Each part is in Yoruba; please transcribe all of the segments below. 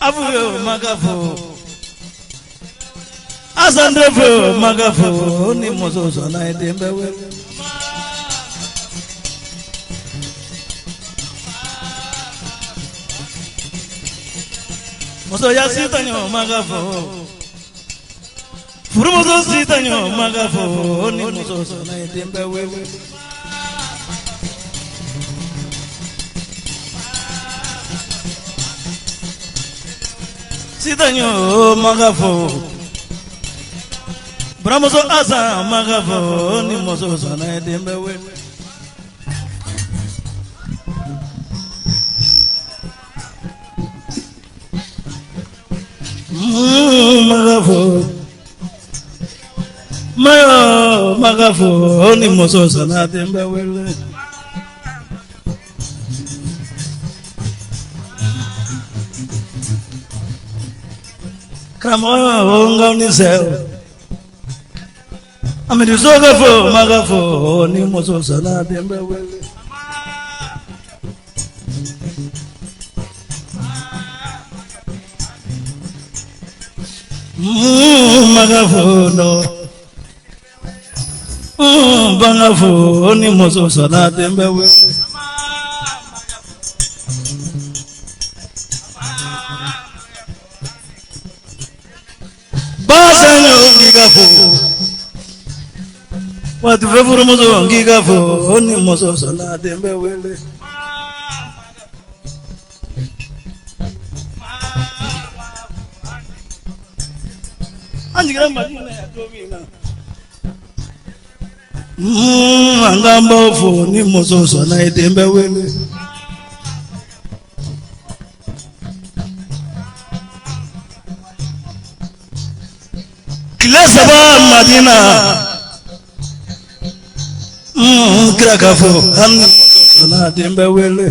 Avuyo magafo Azandefo magafo ni mozozo na edembe wele Mozo ya sitanyo magafo Furu mozo sitanyo magafo ni mozozo na edembe wele Sitanyo magafo Bramozo asa magafo ni mozozo na edembe wele Magafo Mayo magafo ni mozozo na edembe wele Kamo ngani seo Hamidou Sow magafo ni mozozo na edembe wele Magafo no Bangafo ni mozozo na edembe wele Basanyo ngigafo Watu vefuru mozo ngigafo ni mozozo na edembe wele Anjigira madina ya domina Angambo ni mozozo na edembe wele Kila saba madina Krakafo mozozo na edembe wele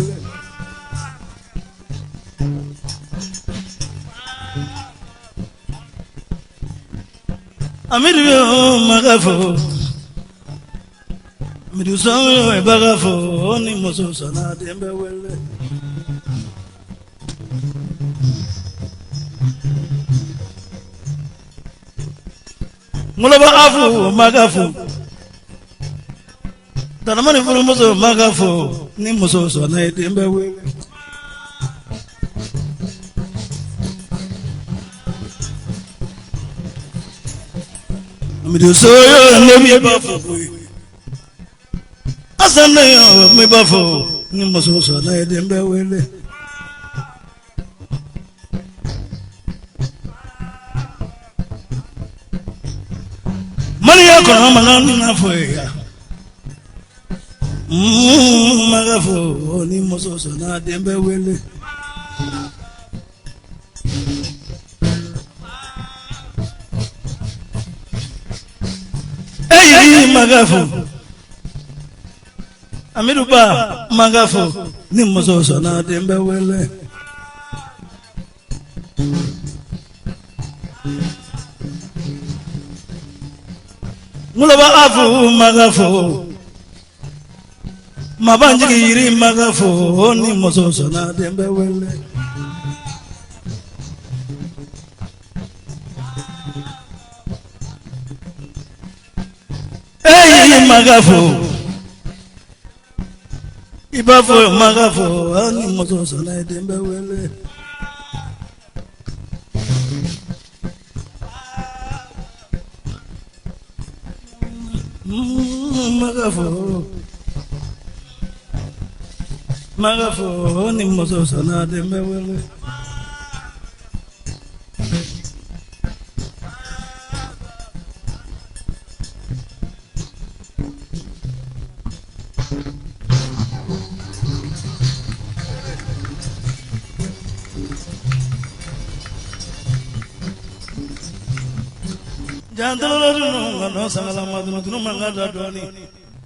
Hamidou magafo Hamidou Sow magafo ni mozozo na edembe wele Mulaba afu magafo Tanamani furu mozo magafo ni mozozo na edembe wele Hamidou Sow nebi bafo Asanayo me bafo ni mozozo na edembe wele Mani yako na manani na foya magafo ni mozozo na edembe wele Magafo Hamidou Ba magafo ni mozozo na edembe wele Mulaba afu magafo Mabanjiri magafo ni mozozo na edembe wele Magafo Ibafo magafo ni mozozo na edembe wele Magafo ni mozozo na edembe wele Jantala duno ngano sangala madunu duno mangada doni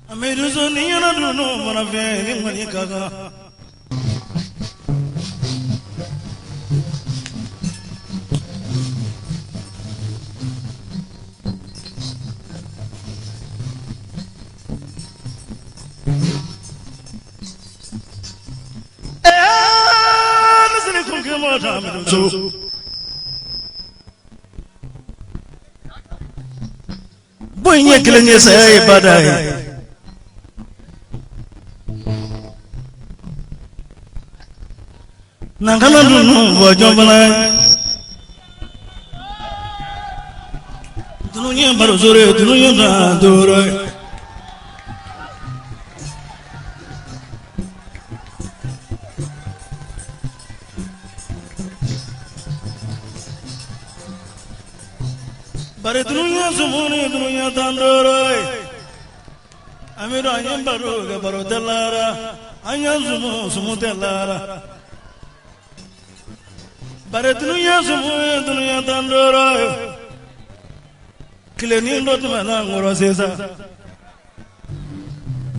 Hamidou Sow ni yana duno mana fe ni mani kaga Nasili kumke mota Hamidou Sow. Boy kilenge say badai. Nangana dunu wajobana. Dununya baruzore dununya dore. Bare dununya sumuni dununya dandore. Amiru anyam baru ke baru telara. Anyam sumu telara. Bare dununya sumuni dununya dandore. Kilekelen dot mana ngoro sesa.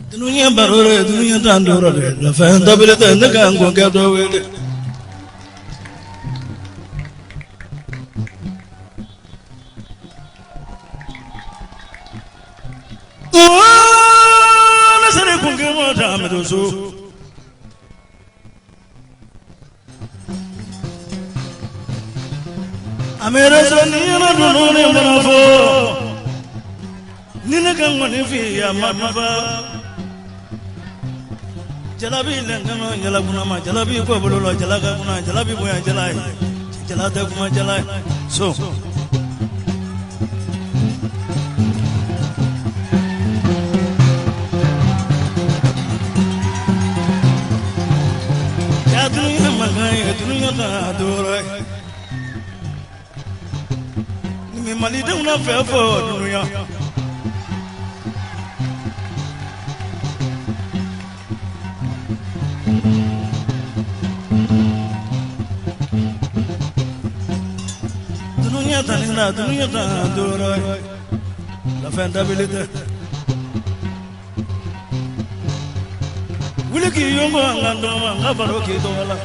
Dununya baru dununya dandore. La fin tabile tende kango kado wele. Hamidou Sow. Amera ni na dunu ne manafo. Nina kan mani fi ya mamafa. Jalabi lengano jalaguna ma jalabi ko bolo jalaga kuna jalabi boya jalai. Jalada kuma jalai. So dununya Traore ni mali de una fefo dununya dununya Traore la fin d'habilité wule ki yongo ngando ngabaro ki to wala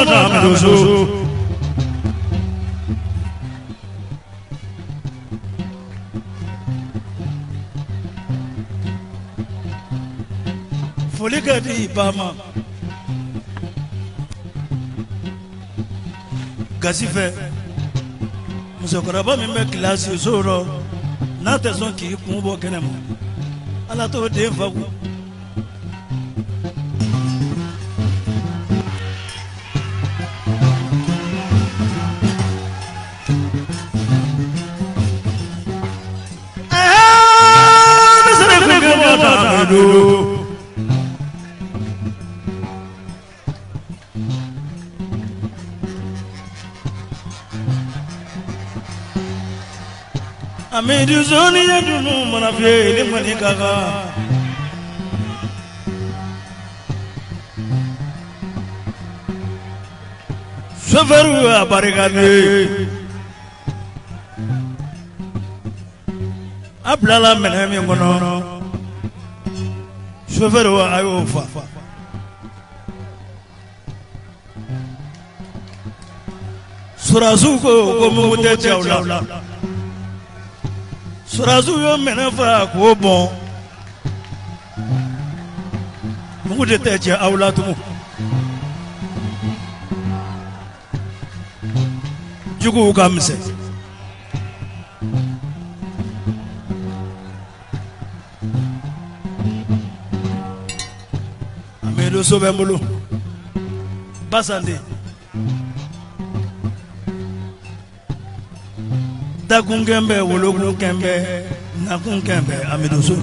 Hamidou Sow. Foli kadi bama gasife musokoraba min bɛ kilasi soro n'a tɛ sɔn k'i kun bɔ kɛnɛ ma ala t'o den fagu. Hamidou Sow ni dunu mana fiye ni mani kaka. Soferu abarikane. Ablala menemi ngono. Soferu ayo fa. Surazu ko mute chawla. Surazu yo menefa ko bon. Mungu de teche awla tumu. Jugu kamse. Hamidou Sow bembulu. Basande. Dakungembe wolokun kembe nakun kembe Hamidou Sow.